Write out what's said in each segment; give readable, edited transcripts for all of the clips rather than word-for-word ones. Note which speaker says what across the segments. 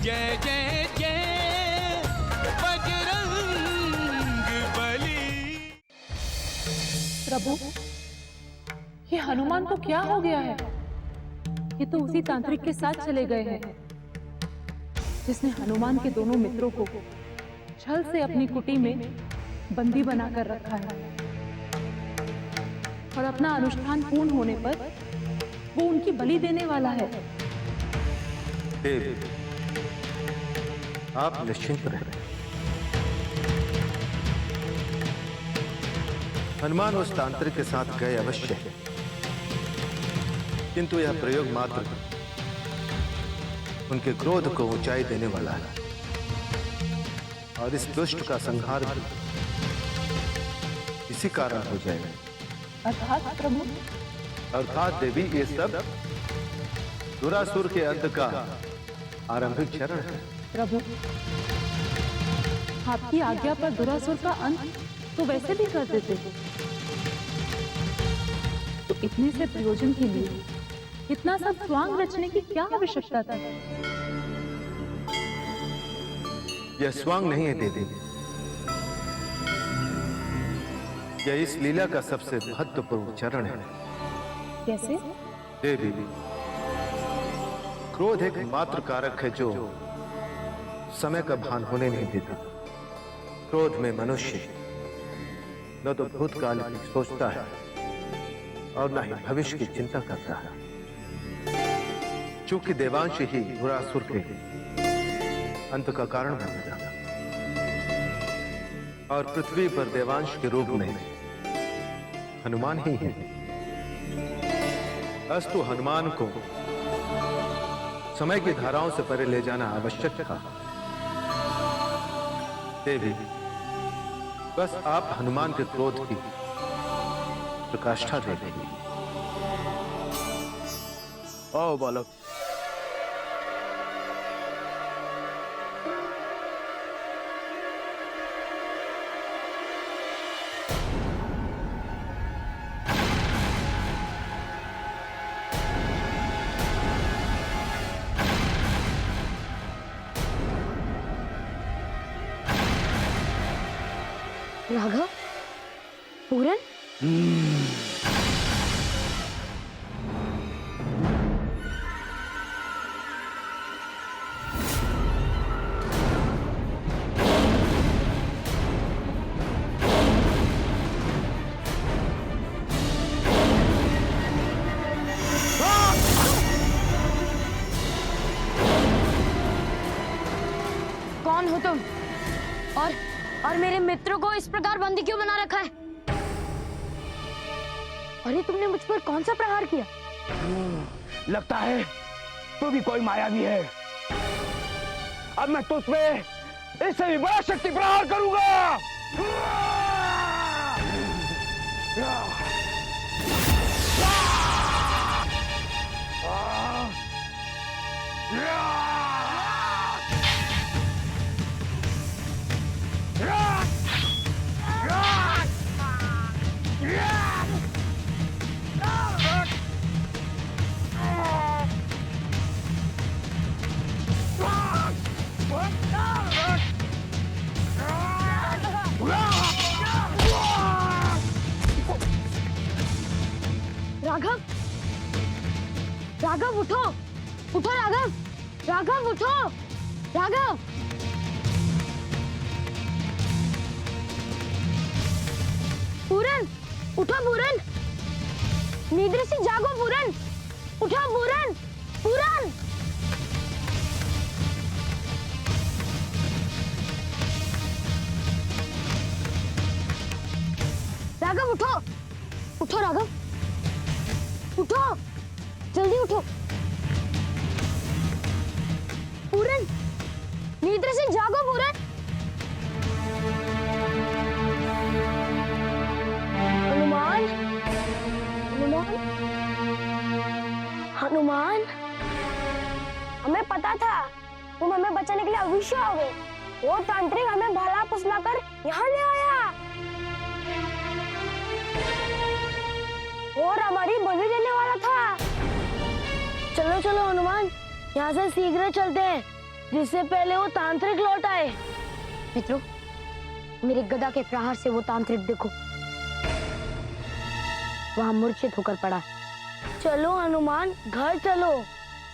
Speaker 1: जय जय जय बजरंगबली।
Speaker 2: प्रभु, ये हनुमान को क्या हो गया है? ये तो उसी तांत्रिक के साथ चले गए हैं जिसने हनुमान के दोनों मित्रों को छल से अपनी कुटी में बंदी बनाकर रखा है, और अपना अनुष्ठान पूर्ण होने पर वो उनकी बलि देने वाला है।
Speaker 3: देवी, आप निश्चिंत रहें। हनुमान उस तांत्रिक के साथ गए अवश्य है, किंतु यह प्रयोग मात्र उनके क्रोध को ऊंचाई देने वाला है, और इस दुष्ट का संहार भी इसी कारण हो जाएगा।
Speaker 2: अर्थात प्रभु?
Speaker 3: अर्थात देवी, ये सब दुरासुर के अंत का आरंभिक चरण है।
Speaker 2: प्रभु, आपकी आज्ञा पर दुरासुर का अंत तो वैसे भी कर देते थे, तो इतने से प्रयोजन के लिए इतना सब स्वांग रचने की क्या आवश्यकता थी?
Speaker 3: यह स्वांग नहीं है देवी, यह इस लीला का सबसे महत्वपूर्ण चरण है।
Speaker 2: कैसे?
Speaker 3: देवी, क्रोध एक मात्र कारक है जो समय का भान होने नहीं देता। क्रोध में मनुष्य न तो भूतकाल की सोचता है और न ही भविष्य की चिंता करता है। चूंकि देवांश ही दुरासुर के अंत का कारण बनेगा, और पृथ्वी पर देवांश के रूप में हनुमान ही है। अस्तु हनुमान को समय की धाराओं से परे ले जाना आवश्यक था। देवी, बस आप हनुमान के क्रोध की प्रकाष्ठा दे देंगे।
Speaker 4: आओ बालक।
Speaker 5: राघव, पूरन, कौन हो तुम? और मेरे मित्रों को इस प्रकार बंदी क्यों बना रखा है? अरे तुमने मुझ पर कौन सा प्रहार किया?
Speaker 4: लगता है तू भी कोई मायावी है। अब मैं तुझ पे इससे भी बड़ा शक्ति प्रहार करूंगा।
Speaker 5: राघव, राघव उठो, उठो राघव, राघव उठो, राघव। पूरन, उठो पूरन, निद्रा से जागो पूरन, उठो पूरन, पूरन। राघव उठो, उठो राघव, उठो, जल्दी उठो। पूरन, निद्रा से जागो पूरन। हनुमान, हनुमान, हनुमान, हमें पता था तुम हमें बचाने के लिए अवश्य आओगे। वो तांत्रिक हमें भला फुसला कर यहाँ ले आया और हमारी बलि देने वाला था। चलो चलो हनुमान, यहाँ से शीघ्र चलते हैं, जिससे पहले वो तांत्रिक लौट आए। मित्रों, मेरे गदा के प्रहार से वो तांत्रिक देखो, वहां मूर्छित होकर पड़ा। चलो हनुमान, घर चलो।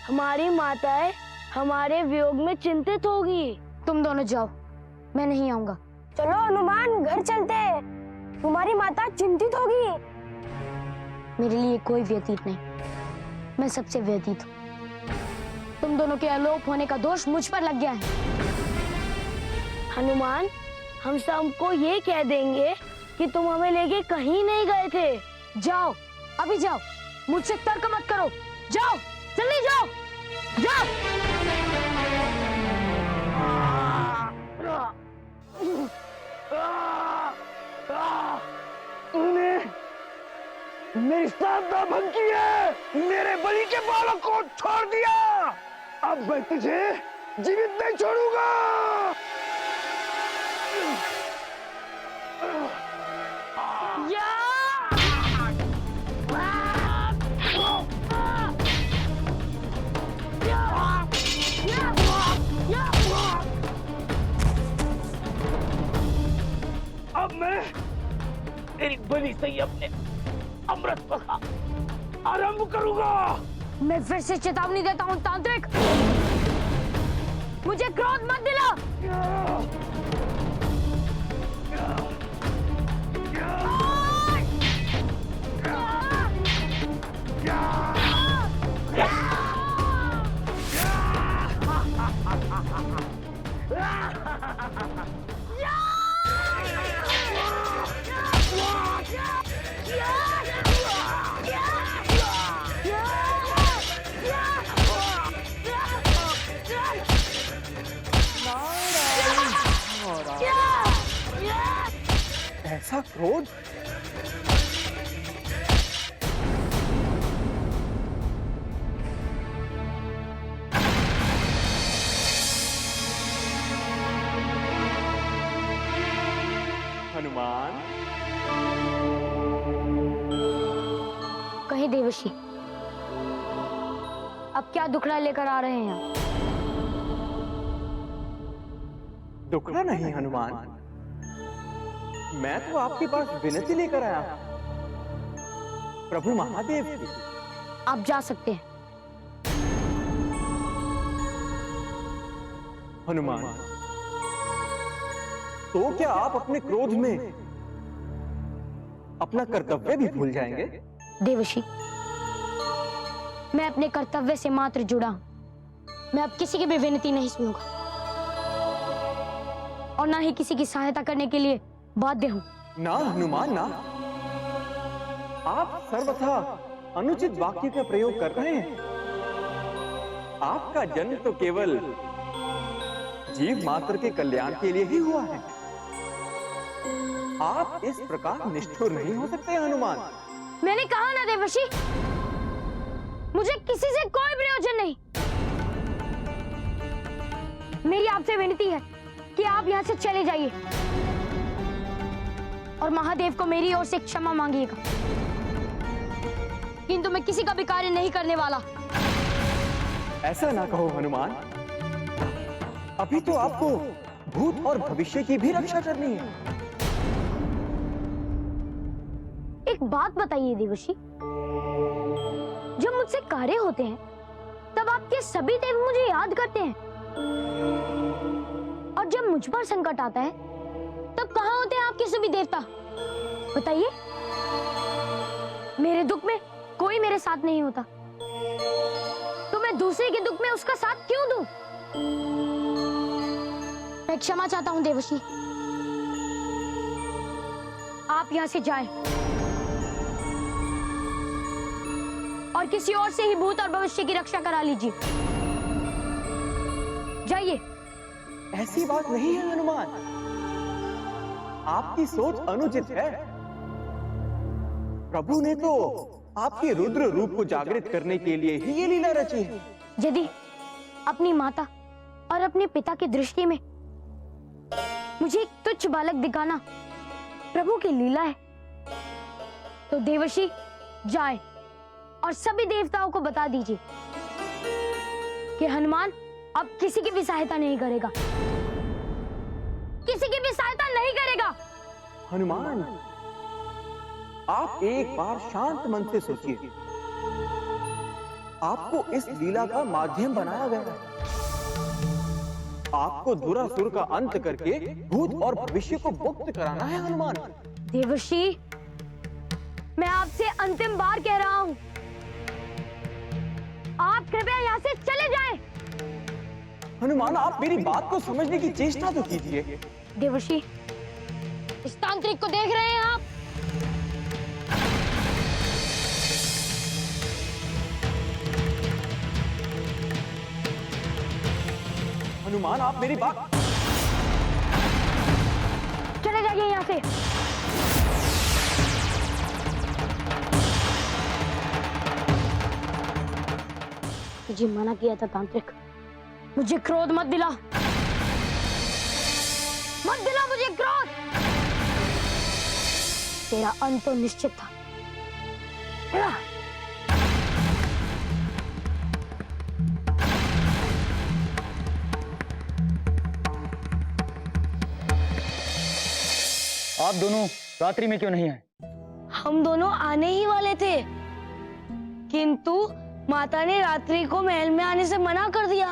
Speaker 5: हमारी माताएं हमारे वियोग में चिंतित होगी। तुम दोनों जाओ, मैं नहीं आऊंगा। चलो हनुमान, घर चलते हैं। तुम्हारी माता चिंतित होगी। मेरे लिए कोई व्यतीत नहीं, मैं सबसे व्यतीत हूँ। तुम दोनों के अलोप होने का दोष मुझ पर लग गया है। हनुमान, हम सबको ये कह देंगे कि तुम हमें लेके कहीं नहीं गए थे। जाओ, अभी जाओ, मुझसे तर्क मत करो। जाओ, जल्दी जाओ, जाओ।
Speaker 4: तूने मेरी साधना भंग की है, मेरे बलि के बालक को छोड़ दिया। अब मैं तुझे जीवित नहीं छोड़ूंगा। अब मैं तेरी बलि से ही अपने अमृत पका आरंभ करूंगा।
Speaker 5: मैं फिर से चेतावनी देता हूँ तांत्रिक, मुझे क्रोध मत दिला।
Speaker 4: ऐसा क्रोध?
Speaker 1: हनुमान,
Speaker 5: कहीं देवशी, अब क्या दुखड़ा लेकर आ रहे हैं यहाँ?
Speaker 6: दुखड़ा नहीं हनुमान, मैं तो आपके पास विनती लेकर आया प्रभु महादेव की।
Speaker 5: आप जा सकते हैं।
Speaker 6: हनुमान, तो क्या आप अपने क्रोध में अपना कर्तव्य भी भूल जाएंगे?
Speaker 5: देवशी, मैं अपने कर्तव्य से मात्र जुड़ा हूं। मैं अब किसी की भी विनती नहीं सुनूंगा और ना ही किसी की सहायता करने के लिए बाध्य हूं।
Speaker 6: ना हनुमान ना, आप सर्वथा अनुचित वाक्य का प्रयोग कर रहे हैं। आपका जन्म तो केवल जीव मात्र के कल्याण के लिए ही हुआ है। आप इस प्रकार निष्ठुर नहीं हो सकते हनुमान।
Speaker 5: मैंने कहा ना देवशी, मुझे किसी से कोई प्रयोजन नहीं। मेरी आपसे विनती है कि आप यहाँ से चले जाइए और महादेव को मेरी ओर से क्षमा मांगिएगा, किंतु मैं किसी का भी कार्य नहीं करने वाला।
Speaker 6: ऐसा ना कहो हनुमान, अभी तो आपको भूत और भविष्य की भी रक्षा करनी है।
Speaker 5: एक बात बताइए देवशी, जब मुझसे कार्य होते हैं तब आपके सभी देव मुझे याद करते हैं, और जब मुझ पर संकट आता है तब कहाँ होते हैं आपके सभी देवता? बताइए। मेरे दुख में कोई मेरे साथ नहीं होता, तो मैं दूसरे के दुख में उसका साथ क्यों दूं? मैं क्षमा चाहता हूं देवशी, आप यहां से जाएं और किसी और से ही भूत और भविष्य की रक्षा करा लीजिए। जाइए।
Speaker 6: ऐसी बात नहीं है हनुमान, आपकी सोच अनुचित है। प्रभु ने तो आपके रुद्र रूप को जागृत करने के लिए ही ये लीला रची है।
Speaker 5: यदि अपनी माता और अपने पिता की दृष्टि में मुझे एक तुच्छ बालक दिखाना प्रभु की लीला है, तो देवशी जाए और सभी देवताओं को बता दीजिए कि हनुमान अब किसी की भी सहायता नहीं करेगा, किसी की भी सहायता नहीं करेगा।
Speaker 6: हनुमान, आप एक बार शांत मन से सोचिए। आपको इस लीला का माध्यम बनाया गया है। आपको दुरासुर का अंत करके भूत और भविष्य को मुक्त कराना है हनुमान।
Speaker 5: देवर्षि, मैं आपसे अंतिम बार कह रहा हूं, आप कृपया यहाँ से चले जाएं।
Speaker 6: हनुमान, आप मेरी बात को समझने की चेष्टा तो कीजिए।
Speaker 5: देवर्षि, इस तांत्रिक को देख रहे हैं आप?
Speaker 6: हनुमान, आप मेरी बात।
Speaker 5: चले जाइए यहाँ से। तुझे मना किया था तांत्रिक, मुझे क्रोध मत दिला, मत दिला मुझे क्रोध। तेरा अंत तो निश्चित था।
Speaker 7: आप दोनों रात्रि में क्यों नहीं आए?
Speaker 5: हम दोनों आने ही वाले थे, किंतु माता ने रात्रि को महल में आने से मना कर दिया।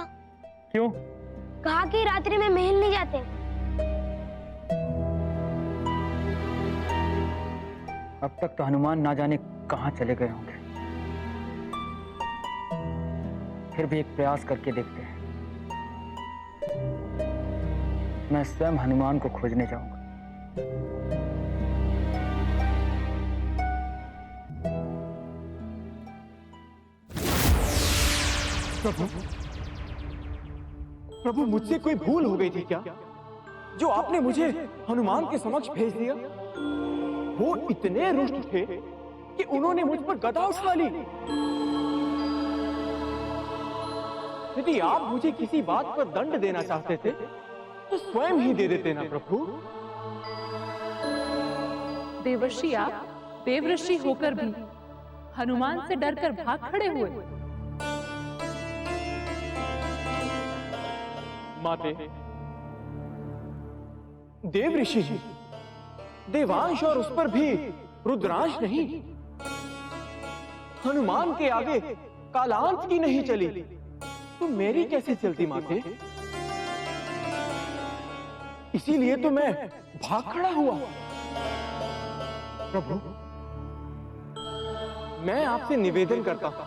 Speaker 7: क्यों?
Speaker 5: कहा कि रात्रि में महल नहीं जाते।
Speaker 7: अब तक तो हनुमान ना जाने कहां चले गए होंगे। फिर भी एक प्रयास करके देखते हैं। मैं स्वयं हनुमान को खोजने जाऊंगा।
Speaker 6: प्रभु, प्रभु, मुझसे कोई भूल हो गई थी क्या, जो आपने मुझे हनुमान के समक्ष भेज दिया? वो इतने रुष्ट थे कि उन्होंने मुझ पर गदा उठा ली। यदि आप मुझे किसी बात पर दंड देना चाहते थे तो स्वयं ही दे देते ना प्रभु।
Speaker 2: देवर्षि, आप देवऋषि होकर भी हनुमान से डरकर भाग खड़े हुए।
Speaker 6: माते, देव ऋषि जी, देवांश और उस पर भी रुद्रांश नहीं। हनुमान के आगे कालांत की नहीं चली तो मेरी कैसे चलती माते? इसीलिए तो मैं भाग खड़ा हुआ। प्रभु, मैं आपसे निवेदन करता हूं,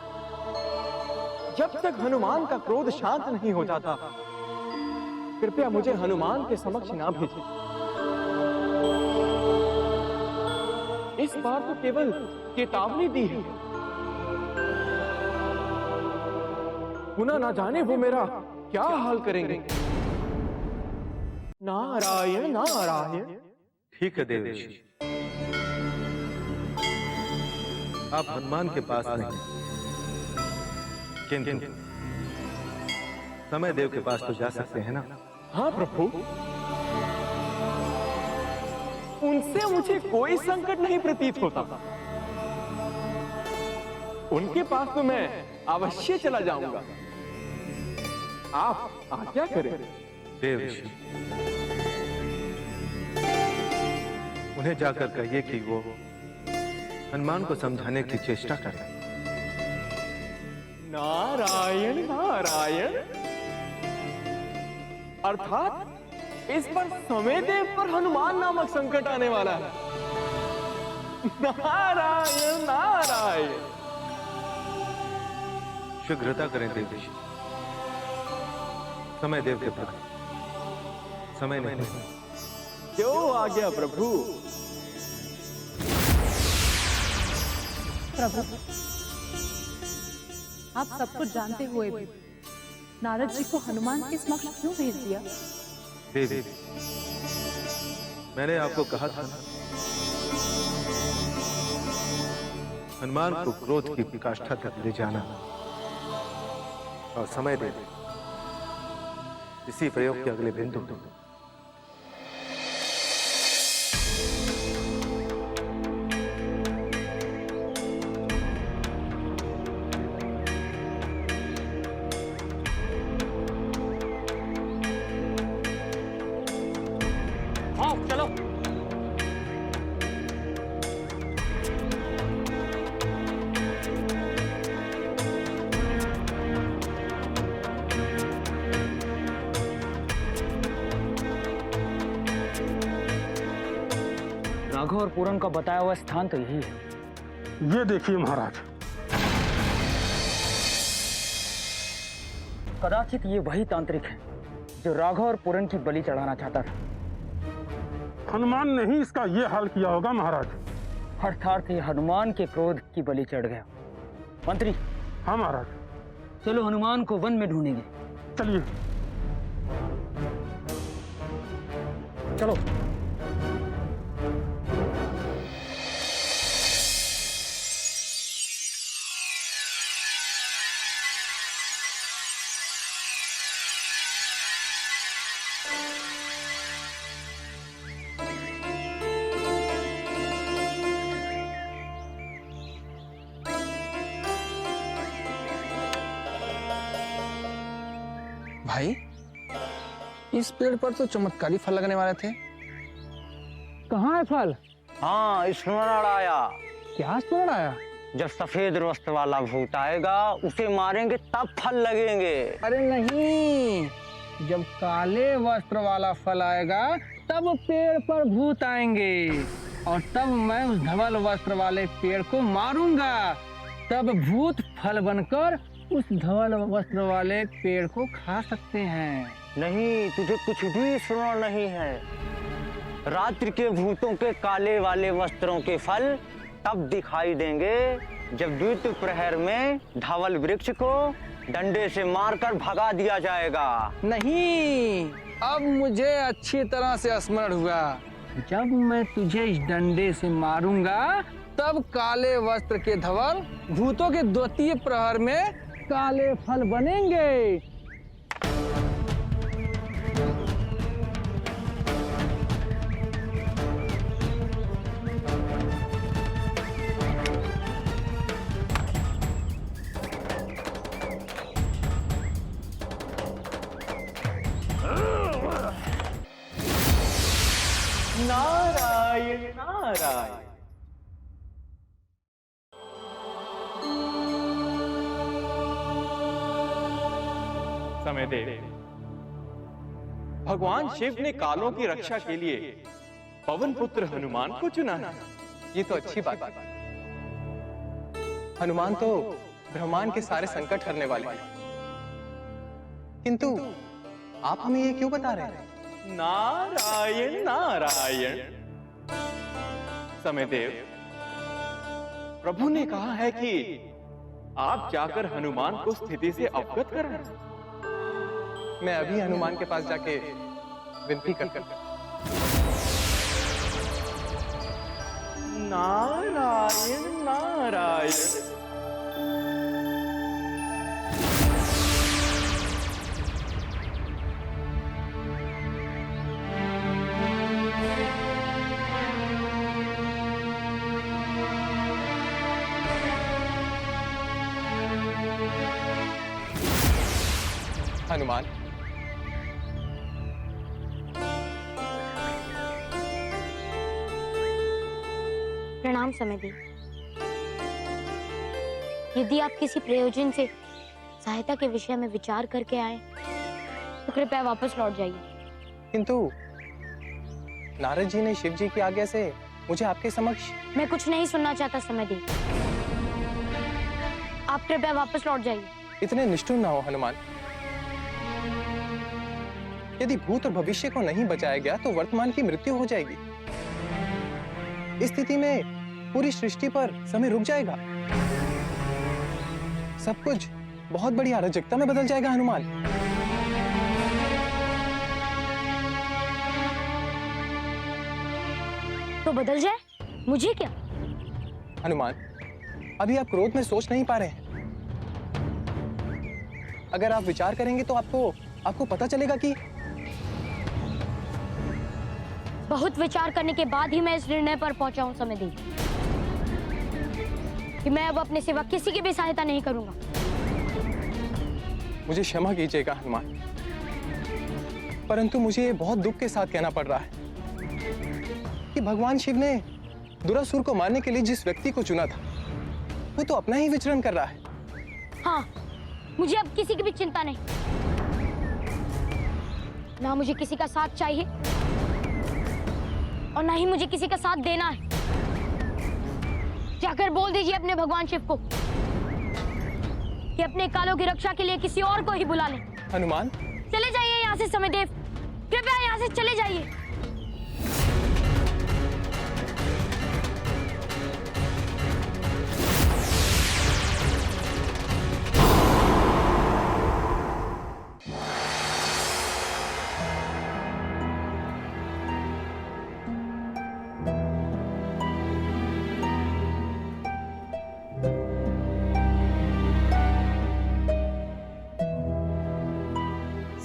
Speaker 6: जब तक हनुमान का क्रोध शांत नहीं हो जाता, कृपया मुझे हनुमान के समक्ष ना भेजें। इस बार तो केवल चेतावनी दी है, पुनः ना जाने वो मेरा क्या हाल करेंगे। नारायण नारायण।
Speaker 3: ठीक है देव ऋषि, आप हनुमान के पास नहीं, किंतु समय देव के पास तो जा सकते हैं ना?
Speaker 6: हाँ प्रभु, उनसे मुझे कोई संकट नहीं प्रतीत होता। उनके पास तो मैं अवश्य चला जाऊंगा। आप आज्ञा करें।
Speaker 3: देव ऋषि, उन्हें जाकर कहिए कि वो हनुमान को समझाने की चेष्टा करें।
Speaker 6: नारायण नारायण। अर्थात इस पर समय देव पर हनुमान नामक संकट आने वाला है। नारायण नारायण।
Speaker 3: शीघ्रता करें देव ऋषि, समय देव के प्रति समय नहीं।
Speaker 6: क्यों आ गया प्रभु?
Speaker 2: प्रभु, आप सब कुछ जानते हुए भी नारद जी को हनुमान के समक्ष क्यों भेज दिया?
Speaker 3: देवी, मैंने आपको कहा था ना, हनुमान को क्रोध की विकाष्ठा तक ले जाना और समय दे इसी प्रयोग के अगले बिंदु तो
Speaker 7: चलो। राघव और पूरन का बताया हुआ स्थान तो यही है।
Speaker 8: ये देखिए महाराज,
Speaker 7: कदाचित ये वही तांत्रिक है जो राघव और पूरन की बलि चढ़ाना चाहता था।
Speaker 8: हनुमान ने ही इसका ये हाल किया होगा महाराज।
Speaker 7: अर्थात ये हनुमान के क्रोध की बलि चढ़ गया। मंत्री,
Speaker 8: हाँ महाराज।
Speaker 7: चलो हनुमान को वन में ढूंढेंगे।
Speaker 8: चलिए।
Speaker 7: चलो।
Speaker 9: भाई, इस पेड़ पर तो चमत्कारी फल लगने वाले थे।
Speaker 6: कहाँ है फल?
Speaker 4: हाँ, स्मरण आया।
Speaker 6: क्या स्मरण आया?
Speaker 4: जब सफेद वस्त्र वाला भूत आएगा उसे मारेंगे तब फल लगेंगे।
Speaker 9: अरे नहीं, जब काले वस्त्र वाला फल आएगा तब पेड़ पर भूत आएंगे और तब मैं उस धवल वस्त्र वाले पेड़ को मारूंगा। तब भूत फल बनकर उस धवल वस्त्र वाले पेड़ को खा सकते हैं।
Speaker 4: नहीं, तुझे कुछ भी स्मरण नहीं है। रात्रि के भूतों के काले वाले वस्त्रों के फल तब दिखाई देंगे जब द्वितीय प्रहर में धवल वृक्ष को डंडे से मारकर भगा दिया जाएगा।
Speaker 9: नहीं, अब मुझे अच्छी तरह से स्मरण हुआ। जब मैं तुझे इस डंडे से मारूंगा तब काले वस्त्र के धवल भूतों के द्वितीय प्रहर में काले फल बनेंगे।
Speaker 6: नारायण नारायण। समय दे। भगवान शिव ने कालों की रक्षा के लिए पवन पुत्र हनुमान को चुना है। ये तो अच्छी बात है। हनुमान तो ब्रह्मांड के सारे संकट हरने वाले हैं। किंतु आप हमें ये क्यों बता रहे हैं? नारायण नारायण। समय देव, प्रभु ने कहा है कि आप जाकर हनुमान को स्थिति से अवगत कराएं। मैं अभी हनुमान के पास जाके विनती करता हूं। नारायण नारायण। हनुमान,
Speaker 5: प्रणाम समधी। यदि आप किसी प्रयोजन से सहायता के विषय में विचार करके आए तो कृपया वापस लौट जाइए।
Speaker 6: किंतु नारद जी ने शिव जी की आज्ञा से मुझे आपके समक्ष।
Speaker 5: मैं कुछ नहीं सुनना चाहता समधी। आप कृपया वापस लौट जाइए।
Speaker 6: इतने निष्ठुर ना हो हनुमान। यदि भूत और भविष्य को नहीं बचाया गया तो वर्तमान की मृत्यु हो जाएगी। इस स्थिति में पूरी सृष्टि पर समय रुक जाएगा। सब कुछ बहुत बड़ी अराजकता में बदल जाएगा हनुमान।
Speaker 5: तो बदल जाए, मुझे क्या?
Speaker 6: हनुमान, अभी आप क्रोध में सोच नहीं पा रहे हैं। अगर आप विचार करेंगे तो आपको पता चलेगा कि
Speaker 5: बहुत विचार करने के बाद ही मैं इस निर्णय पर पहुंचा हूं समधी कि मैं अब अपने सिवा किसी की भी सहायता नहीं करूंगा।
Speaker 6: मुझे क्षमा कीजिएगा हनुमान, परंतु मुझे बहुत दुख के साथ कहना पड़ रहा है। भगवान शिव ने दुरासुर को मारने के लिए जिस व्यक्ति को चुना था वो तो अपना ही विचरण कर रहा है।
Speaker 5: हाँ, मुझे अब किसी की भी चिंता नहीं। ना मुझे किसी का साथ चाहिए और ना ही मुझे किसी का साथ देना है। जाकर बोल दीजिए अपने भगवान शिव को कि अपने कालों की रक्षा के लिए किसी और को ही बुला ले।
Speaker 6: हनुमान,
Speaker 5: चले जाइए यहाँ से समयदेव, कृपया यहाँ से चले जाइए।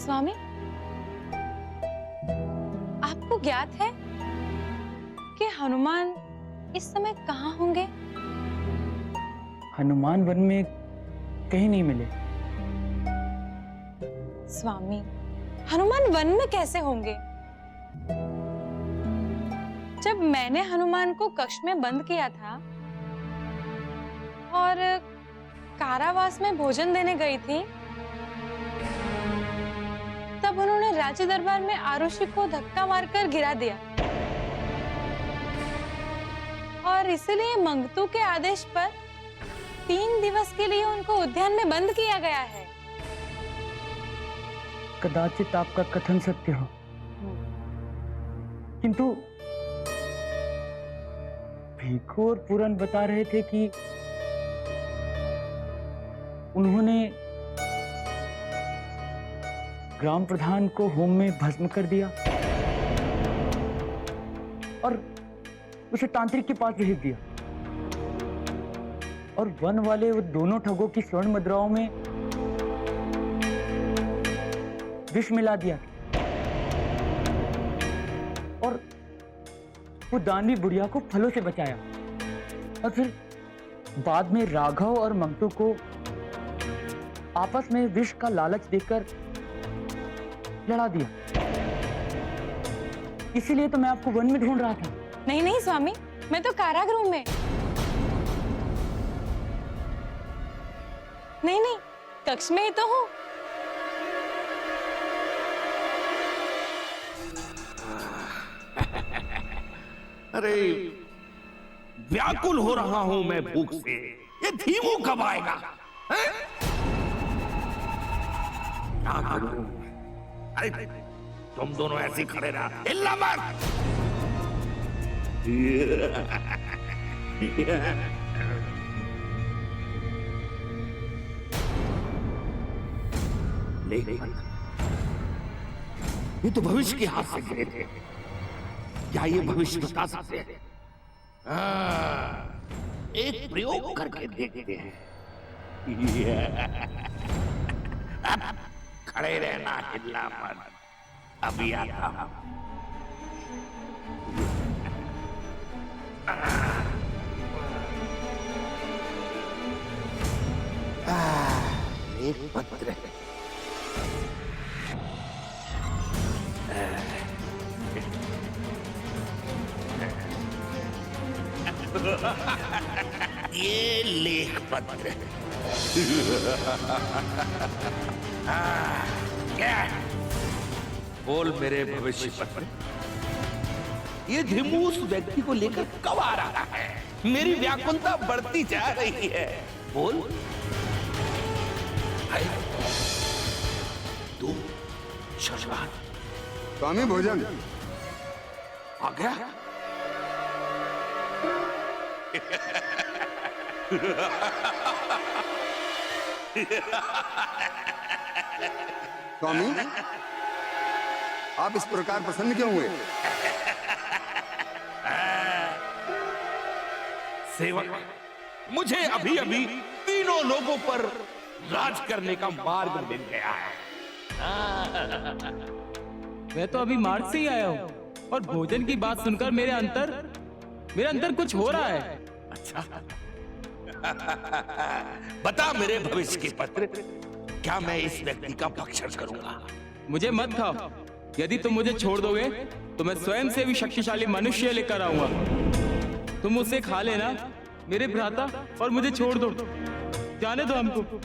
Speaker 2: स्वामी, आपको ज्ञात है कि हनुमान इस समय कहाँ होंगे?
Speaker 7: हनुमान वन में कहीं नहीं मिले।
Speaker 2: स्वामी, हनुमान वन में कैसे होंगे? जब मैंने हनुमान को कक्ष में बंद किया था और कारावास में भोजन देने गई थी, तब उन्होंने राज्य दरबार में आरुषि को धक्का मारकर गिरा दिया और इसलिए मंगतू के आदेश पर 3 दिवस के लिए उनको उद्यान में बंद किया गया है।
Speaker 7: कदाचित आपका कथन सत्य हो, किंतु भिखु और पूरन बता रहे थे कि उन्होंने ग्राम प्रधान को होम में भस्म कर दिया और उसे तांत्रिक के पास भेज दिया और वन वाले वो दोनों ठगों की स्वर्ण मुद्राओं में विष मिला दिया और वो दानवी बुढ़िया को फलों से बचाया और फिर बाद में राघव और मंगतू को आपस में विष का लालच देकर लड़ा दिया। इसीलिए तो मैं आपको वन में ढूंढ रहा था।
Speaker 2: नहीं नहीं स्वामी, मैं तो कारागृह में। नहीं नहीं, कक्ष में ही तो हूँ।
Speaker 10: अरे व्याकुल हो रहा हूं मैं भूख से। ये धीमू कब आएगा? क्या करूं? अरे तुम दोनों ऐसे खड़े रहा, हिलना मत। ये तो भविष्य के हाथ से गिरे थे। क्या ये भविष्य बता सकते हैं? एक प्रयोग करके देखते हैं। खड़े रहना, हिलना मत। अभी आता हूं। एक पत्र है। ये लेख पत्र क्या बोल मेरे भविष्य पत्र। ये धीमूस व्यक्ति को लेकर कब आ रहा है? मेरी व्याकुलता बढ़ती जा रही है। बोल। तू शशवान
Speaker 11: स्वामी भोजन
Speaker 10: आ गया।
Speaker 11: स्वामी, आप इस प्रकार प्रसन्न क्यों हुए?
Speaker 10: सेवक, मुझे अभी अभी तीनों लोगों पर राज करने का मार्ग मिल गया है।
Speaker 1: मैं तो अभी मार्ग से ही आया हूँ और भोजन की बात सुनकर मेरे अंदर कुछ हो रहा है।
Speaker 10: अच्छा बता मेरे भविष्य के पत्र, क्या मैं इस व्यक्ति का भक्षण करूंगा?
Speaker 1: मुझे मत खाओ, यदि तुम मुझे छोड़ दोगे तो मैं स्वयं से भी शक्तिशाली मनुष्य लेकर आऊंगा। तुम उसे खा लेना मेरे भ्राता, और मुझे छोड़ दो, जाने दो हमको।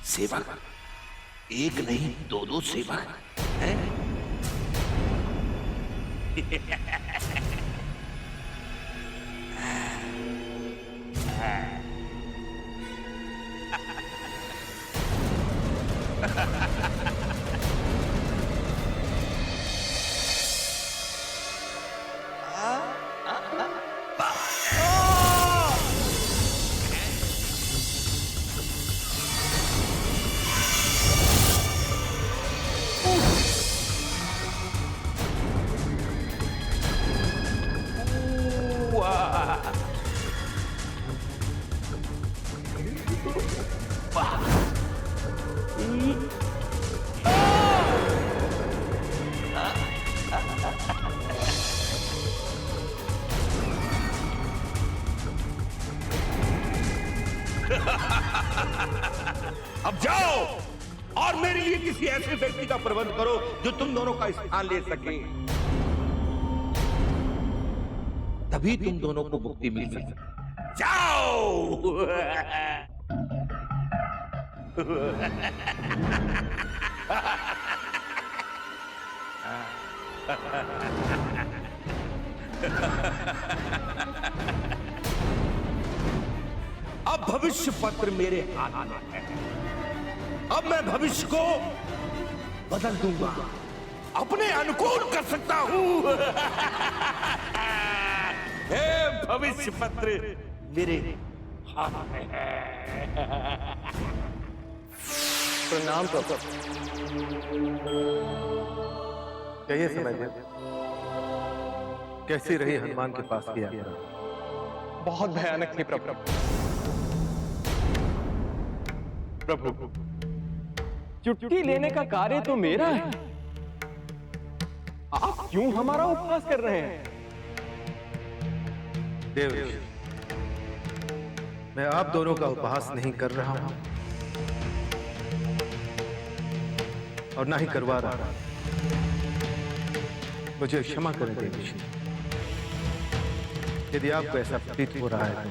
Speaker 10: सेवक, एक नहीं दो सेवक हैं? अब जाओ और मेरे लिए किसी ऐसे व्यक्ति का प्रबंध करो जो तुम दोनों का स्थान ले सके, तभी तुम दोनों को मुक्ति मिल सके। जाओ। अब भविष्य पत्र मेरे हाथ में है। अब मैं भविष्य को बदल दूंगा, अपने अनुकूल कर सकता हूं। हे भविष्य पत्र मेरे हाथ में है।
Speaker 6: प्रणाम प्रभु।
Speaker 3: क्या ये समय देव कैसी रही हनुमान के पास की यात्रा?
Speaker 6: बहुत भयानक थी प्रभु। प्रभु, चुटकी लेने का कार्य तो मेरा है, आप क्यों हमारा उपहास कर रहे हैं?
Speaker 3: देव, मैं आप दोनों का उपहास नहीं कर रहा हूं और ना ही करवा रहा। मुझे क्षमा करें देव ऋषि, यदि आपको ऐसा प्रतीत हो रहा है,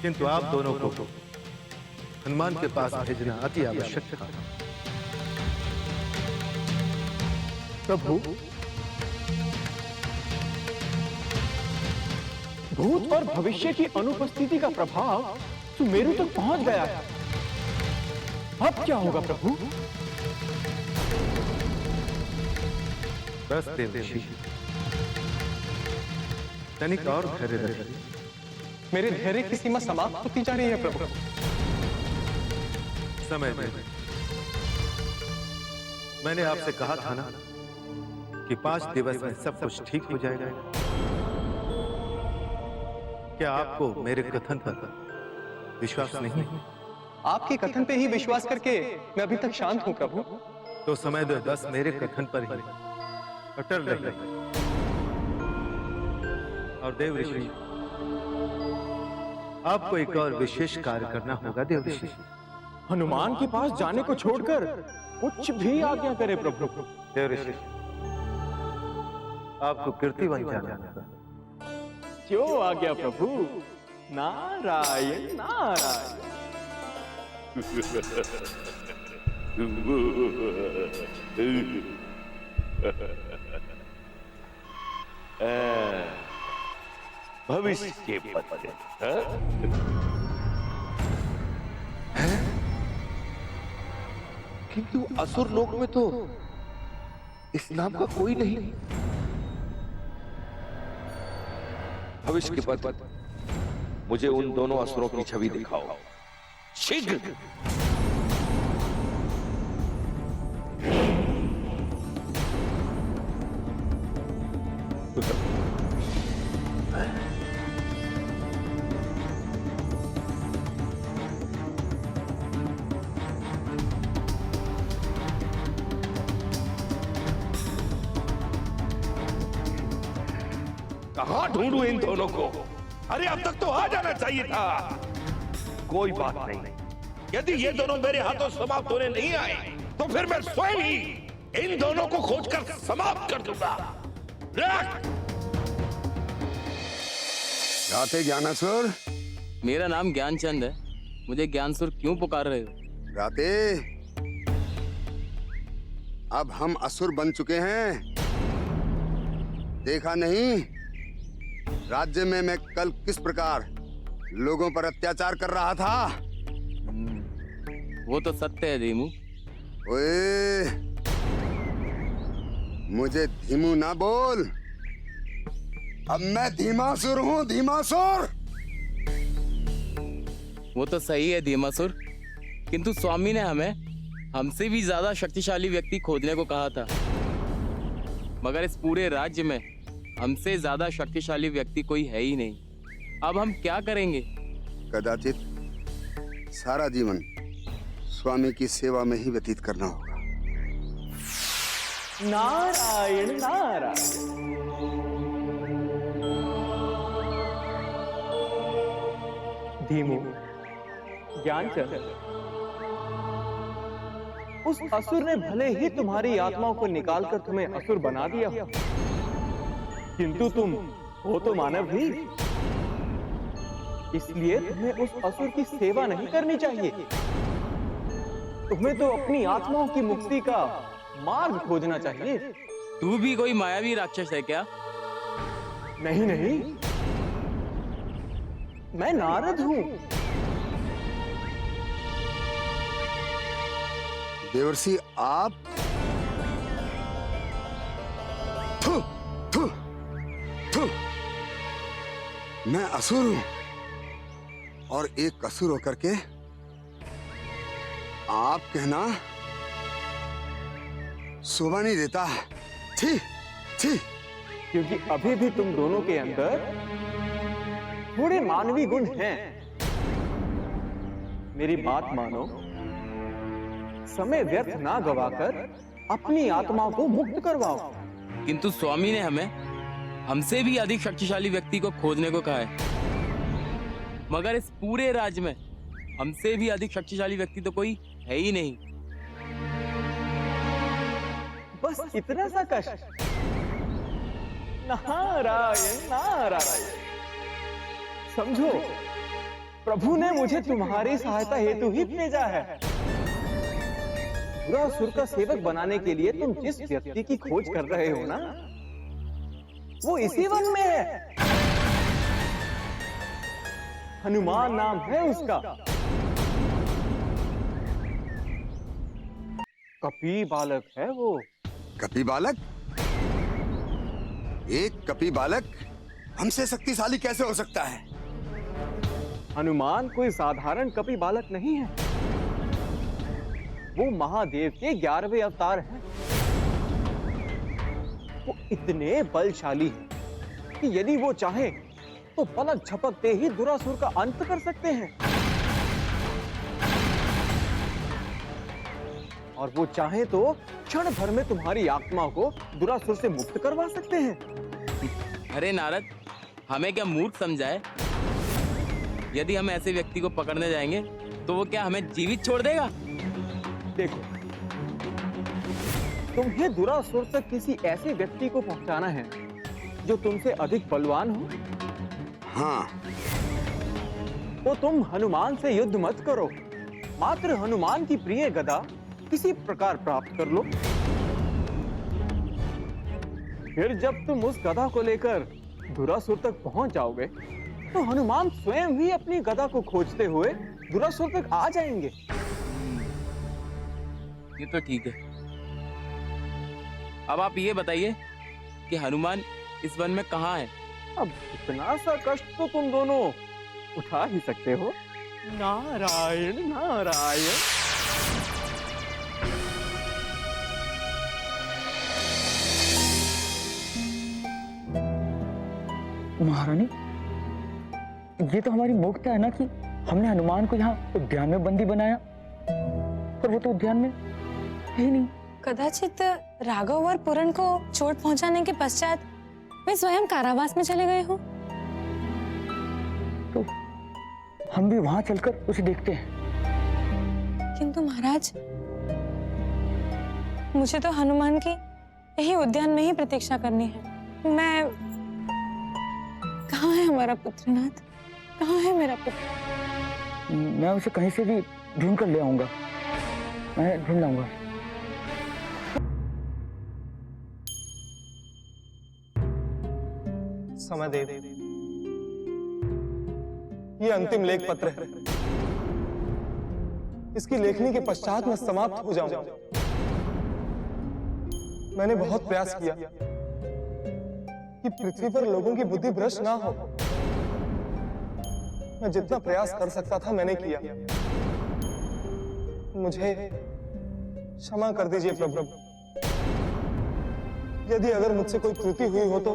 Speaker 3: किंतु आप दोनों को हनुमान के पास भेजना अति आवश्यक था।
Speaker 6: प्रभु, भूत और भविष्य की अनुपस्थिति का प्रभाव सुमेरु तक पहुंच गया है। अब क्या होगा प्रभु?
Speaker 3: बस देव ऋषि, तनिक और धैर्य रखिए।
Speaker 6: मेरे धैर्य की सीमा समाप्त होती जा रही है प्रभु।
Speaker 3: समय दें। मैंने आपसे कहा था ना कि 5 दिवस में सब कुछ ठीक हो जाएगा। क्या आपको मेरे कथन पर विश्वास नहीं है?
Speaker 6: आपके कथन पे ही विश्वास करके मैं अभी तक शांत हूं प्रभु।
Speaker 3: तो समय दो, बस मेरे कथन पर ही अटल रहिए। और देव ऋषि, आपको एक और विशेष कार्य करना होगा देव ऋषि।
Speaker 6: हनुमान के पास जाने को छोड़कर कुछ भी आज्ञा करे प्रभु।
Speaker 3: देव ऋषि, आपको कीर्तिवन जाना होगा।
Speaker 6: क्यों आज्ञा प्रभु? नारायण नारायण।
Speaker 10: भविष्य के पत्र किंतु असुर लोक में तो इस नाम का कोई नहीं। भविष्य के पत्र, मुझे उन दोनों असुरों की छवि दिखाओ शीघ्र। कहां ढूंढूं इन दोनों को? अरे अब तक तो आ जाना चाहिए था। कोई बात नहीं, यदि ये दोनों मेरे हाथों समाप्त होने नहीं आए तो फिर मैं स्वयं ही इन दोनों को खोजकर समाप्त कर दूंगा। रख!
Speaker 11: राते ज्ञानासुर,
Speaker 1: मेरा नाम ज्ञानचंद है, मुझे ज्ञानसुर क्यों पुकार रहे हो?
Speaker 11: राते, अब हम असुर बन चुके हैं। देखा नहीं राज्य में मैं कल किस प्रकार लोगों पर अत्याचार कर रहा था?
Speaker 1: वो तो सत्य है धीमू।
Speaker 11: ओए, मुझे धीमू ना बोल। अब मैं धीमासुर हूँ, धीमासुर।
Speaker 1: वो तो सही है धीमासुर, किंतु स्वामी ने हमें हमसे भी ज्यादा शक्तिशाली व्यक्ति खोजने को कहा था। मगर इस पूरे राज्य में हमसे ज्यादा शक्तिशाली व्यक्ति कोई है ही नहीं। अब हम क्या करेंगे?
Speaker 11: कदाचित सारा जीवन स्वामी की सेवा में ही व्यतीत करना होगा।
Speaker 6: नारायण नारायण। धीमू, ज्ञानचंद, उस असुर ने भले ही तुम्हारी आत्माओं को निकालकर तुम्हें असुर बना दिया, किंतु तुम हो तो मानव ही, इसलिए तुम्हें उस असुर की सेवा नहीं करनी चाहिए। तुम्हें तो अपनी आत्माओं की मुक्ति का मार्ग खोजना चाहिए।
Speaker 1: तू भी कोई मायावी राक्षस है क्या?
Speaker 6: नहीं नहीं, मैं नारद हूं।
Speaker 11: देवर्षि, आप थू, थू, थू। मैं असुर हूं और एक असुर होकर के आप कहना शोभा नहीं देता। छी, छी।
Speaker 6: क्योंकि अभी भी तुम दोनों के अंदर थोड़े मानवीय गुण हैं। मेरी बात मानो, समय व्यर्थ ना गवाकर अपनी आत्माओं को मुक्त करवाओ।
Speaker 1: किंतु स्वामी ने हमें हमसे भी अधिक शक्तिशाली व्यक्ति को खोजने को कहा है, मगर इस पूरे राज्य में हमसे भी अधिक शक्तिशाली व्यक्ति तो कोई है ही नहीं।
Speaker 6: बस इतना सा कष्ट। नारायण नारायण। समझो, प्रभु ने मुझे तुम्हारी सहायता हेतु ही भेजा है। असुर का सेवक बनाने के लिए तुम जिस व्यक्ति की खोज कर रहे हो ना, वो इसी वन में है। हनुमान नाम है उसका। कपी बालक है वो।
Speaker 11: कपी बालक? एक कपी बालक हमसे शक्तिशाली कैसे हो सकता है?
Speaker 6: हनुमान कोई साधारण कपी बालक नहीं है, वो महादेव के 11वें अवतार हैं। वो इतने बलशाली हैं कि यदि वो चाहे तो पलक झपकते ही दुरासुर का अंत कर सकते हैं, और वो चाहे तो क्षण भर में तुम्हारी आत्मा को दुरासुर से मुक्त करवा सकते हैं।
Speaker 1: अरे नारद, हमें क्या मूर्ख समझा है? यदि हम ऐसे व्यक्ति को पकड़ने जाएंगे तो वो क्या हमें जीवित छोड़ देगा?
Speaker 6: देखो, तुम्हें दुरासुर तक किसी ऐसे व्यक्ति को पहुंचाना है जो तुमसे अधिक बलवान हो।
Speaker 11: हाँ।
Speaker 6: तो तुम हनुमान से युद्ध मत करो, मात्र हनुमान की प्रिय गदा किसी प्रकार प्राप्त कर लो। फिर जब तुम उस गदा को लेकर दुरासुर तक पहुंच जाओगे तो हनुमान स्वयं ही अपनी गदा को खोजते हुए दुरासुर तक आ जाएंगे।
Speaker 1: ये तो ठीक है। अब आप ये बताइए कि हनुमान इस वन में कहाँ है?
Speaker 6: अब इतना सा कष्ट तो तुम दोनों उठा ही सकते हो। नारायण नारायण।
Speaker 7: महारानी, ये तो हमारी मूर्खता है ना कि हमने हनुमान को यहाँ उद्यान में बंदी बनाया, पर वो तो उद्यान में है ही नहीं।
Speaker 12: कदाचित राघव और पूरन को चोट पहुंचाने के पश्चात वे स्वयं कारावास में चले गए हो।
Speaker 7: तो हम भी वहां चलकर उसे देखते हैं।
Speaker 12: किंतु महाराज, मुझे तो हनुमान की यही उद्यान में ही प्रतीक्षा करनी है। मैं, कहाँ है हमारा पुत्रनाथ? कहाँ है मेरा पुत्र?
Speaker 7: मैं उसे कहीं से भी ढूंढ कर ले आऊंगा। मैं ढूंढ लाऊंगा।
Speaker 6: समय दे। ये अंतिम लेख पत्र है। इसकी लेखनी के पश्चात मैं समाप्त हो जाऊंगा। मैंने बहुत प्रयास किया कि पृथ्वी पर लोगों की बुद्धि भ्रष्ट ना हो। मैं जितना प्रयास कर सकता था मैंने किया। मुझे क्षमा कर दीजिए प्रभु। यदि अगर मुझसे कोई त्रुटि हुई हो तो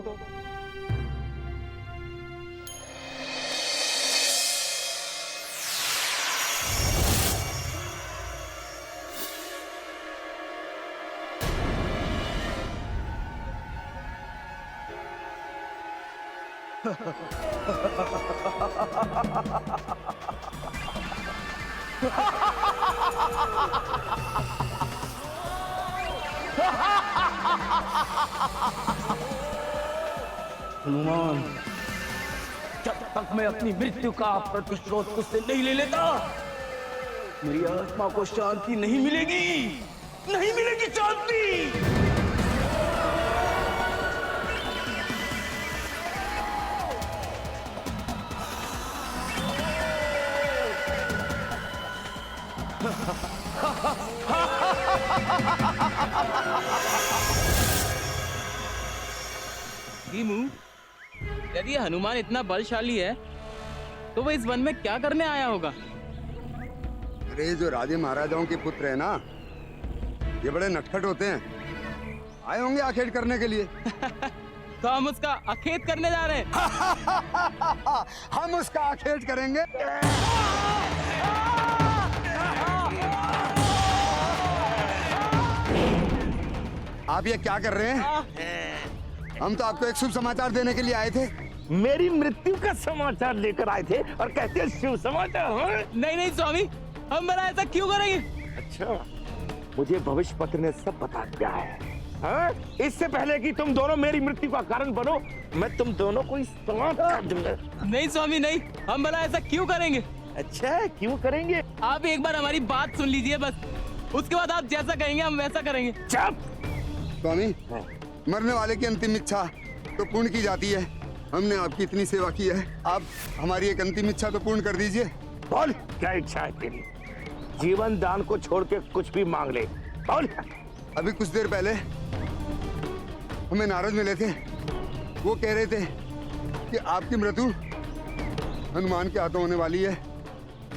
Speaker 10: हनुमान, जब तक मैं अपनी मृत्यु का प्रतिशोध तुझसे नहीं ले लेता, मेरी आत्मा को शांति नहीं मिलेगी, नहीं मिलेगी शांति।
Speaker 1: भीमू, यदि हनुमान इतना बलशाली है तो वो इस वन में क्या करने आया होगा?
Speaker 11: अरे जो राजे महाराजाओं के पुत्र है ना, ये बड़े नटखट होते हैं। आए होंगे आखेट करने के लिए।
Speaker 1: तो हम उसका अखेत करने जा रहे हैं।
Speaker 11: हम उसका आखेट करेंगे। आप ये क्या कर रहे हैं? हम तो आपको एक शुभ समाचार देने के लिए आए थे।
Speaker 10: मेरी मृत्यु का समाचार लेकर आए थे और कहते हैं शुभ समाचार। हाँ?
Speaker 1: नहीं नहीं स्वामी, हम भला ऐसा क्यों करेंगे?
Speaker 10: अच्छा, मुझे भविष्य पत्र ने सब बता दिया है। हाँ? इससे पहले कि तुम दोनों मेरी मृत्यु का कारण बनो, मैं तुम दोनों को समाप्त कर दूंगा।
Speaker 1: नहीं स्वामी नहीं, हम भला ऐसा क्यों करेंगे?
Speaker 10: अच्छा, क्यों करेंगे?
Speaker 1: आप एक बार हमारी बात सुन लीजिए बस, उसके बाद आप जैसा कहेंगे हम वैसा करेंगे।
Speaker 10: चुप!
Speaker 11: स्वामी, मरने वाले की अंतिम इच्छा तो पूर्ण की जाती है। हमने आपकी इतनी सेवा की है, आप हमारी एक अंतिम इच्छा तो पूर्ण कर दीजिए।
Speaker 10: बोल, क्या इच्छा है तेरी? जीवन दान को छोड़ के कुछ भी मांग ले, बोल।
Speaker 11: अभी कुछ देर पहले हमें नारद मिले थे। वो कह रहे थे कि आपकी मृत्यु हनुमान के हाथों होने वाली है।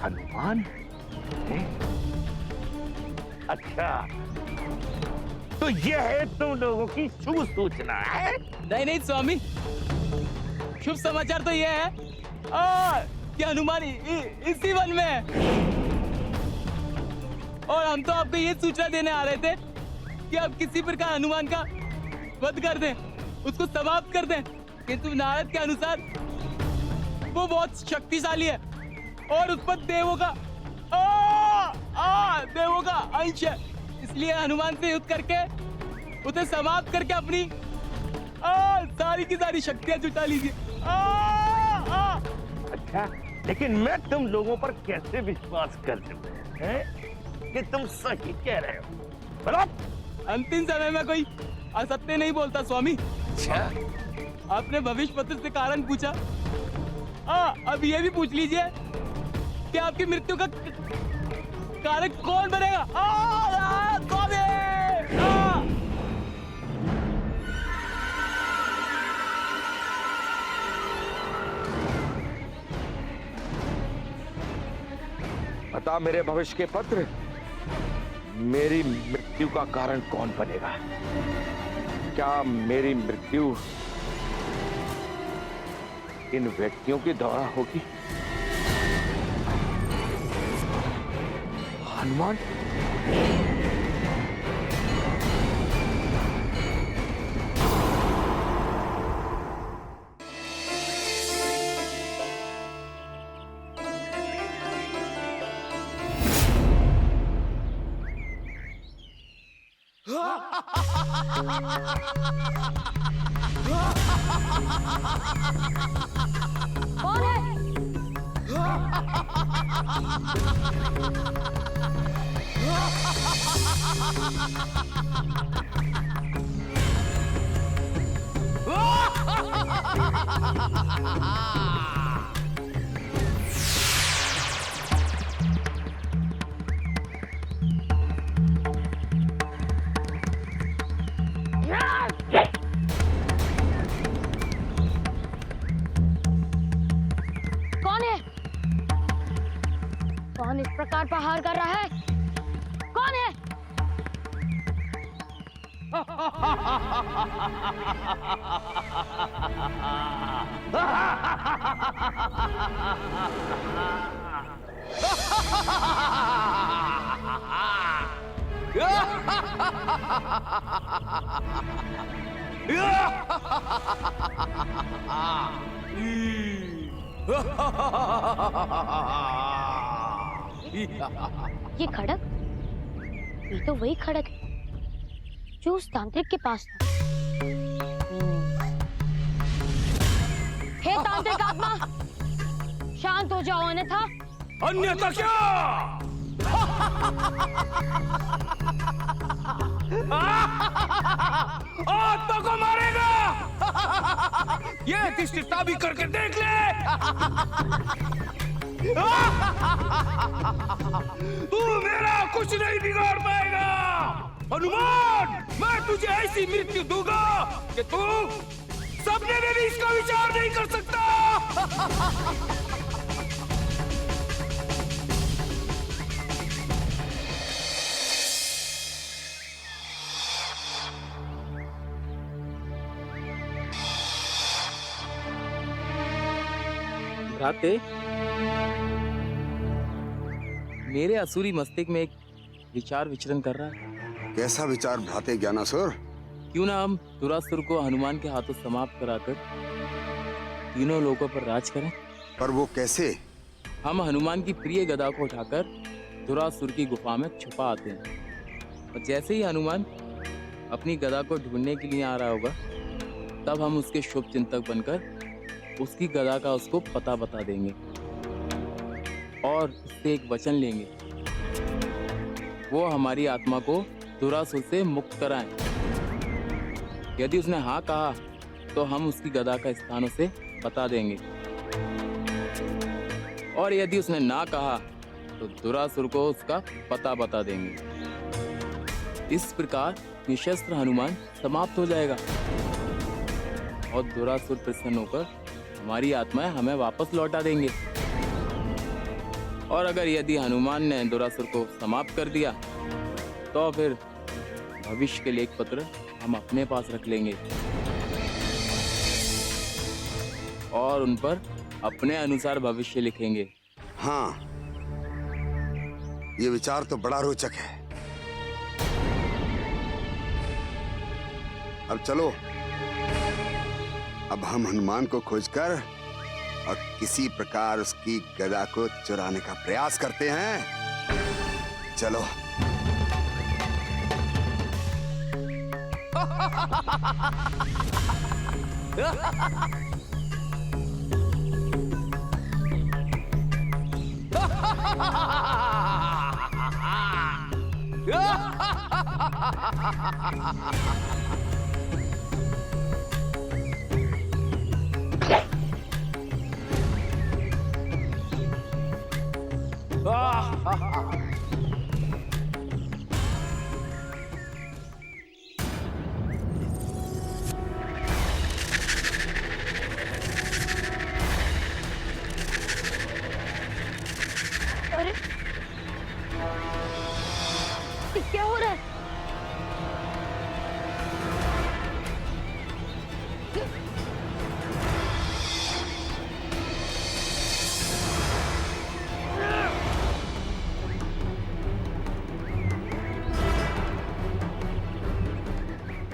Speaker 10: हनुमान? अच्छा, तो ये है तुम लोगों की शुभ सूचना है?
Speaker 1: नहीं नहीं स्वामी, शुभ समाचार तो ये है कि हनुमान इसी वन में है। और हम तो आपको ये सूचना देने आ रहे थे कि आप किसी प्रकार हनुमान का वध कर दें, उसको समाप्त कर दें। किंतु नारद के अनुसार वो बहुत शक्तिशाली है और उस पर देवों का अंश है। इसलिए हनुमान से युद्ध करके उसे समाप्त करके अपनी सारी की सारी शक्तियां जुटा लीजिए।
Speaker 10: अच्छा, लेकिन मैं तुम लोगों पर कैसे विश्वास कर लूं कि तुम सही कह रहे हो? बोलो।
Speaker 1: अंतिम समय में कोई असत्य नहीं बोलता स्वामी।
Speaker 10: अच्छा,
Speaker 1: आपने भविष्य पत्र से कारण पूछा, अब ये भी पूछ लीजिए कि आपकी मृत्यु का कारण कौन बनेगा? स्वामी!
Speaker 10: बता मेरे भविष्य के पत्र, मेरी मृत्यु का कारण कौन बनेगा? क्या मेरी मृत्यु इन व्यक्तियों के द्वारा होगी? हनुमान?
Speaker 5: कौन है? कौन है? कौन इस प्रकार प्रहार कर रहा है? कौन है? ये खड़क? ये तो वही खड़क है जो उस तांत्रिक के पास था। हे तांत्रिक आत्मा, शांत हो जाओ अन्यथा।
Speaker 10: अन्यथा क्या? आत्मा को मारेगा? ये दिष्टिता भी करके देख ले। तू मेरा कुछ नहीं बिगाड़ पाएगा हनुमान। मैं तुझे ऐसी मृत्यु दूंगा कि तू सपने में भी इसका विचार नहीं कर सकता।
Speaker 1: भ्राते, मेरे असुरी मस्तिष्क में एक विचार विचरण कर रहा है।
Speaker 11: कैसा विचार भ्राते ज्ञानासुर?
Speaker 1: क्यों ना हम दुरासुर को हनुमान के हाथों समाप्त कराकर तीनों लोगों पर राज करें?
Speaker 11: पर वो कैसे?
Speaker 1: हम हनुमान की प्रिय गदा को उठाकर दुरासुर की गुफा में छुपा आते हैं और जैसे ही हनुमान अपनी गदा को ढूंढने के लिए आ रहा होगा, तब हम उसके शुभ चिंतक बनकर उसकी गदा का उसको पता बता देंगे और उससे एक वचन लेंगे, वो हमारी आत्मा को दुरासुर से मुक्त कराएं। यदि उसने हाँ कहा तो हम उसकी गदा का स्थान उसे बता देंगे और यदि उसने ना कहा तो दुरासुर को उसका पता बता देंगे। इस प्रकार निशस्त्र हनुमान समाप्त हो जाएगा और दुरासुर प्रसन्न होकर हमारी आत्माएं हमें वापस लौटा देंगे। और अगर यदि हनुमान ने दुरासुर को समाप्त कर दिया तो फिर भविष्य के लेख पत्र हम अपने पास रख लेंगे और उन पर अपने अनुसार भविष्य लिखेंगे।
Speaker 11: हाँ, ये विचार तो बड़ा रोचक है। अब चलो, अब हम हनुमान को खोजकर और किसी प्रकार उसकी गदा को चुराने का प्रयास करते हैं। चलो।
Speaker 5: अरे ये क्या हो रहा है?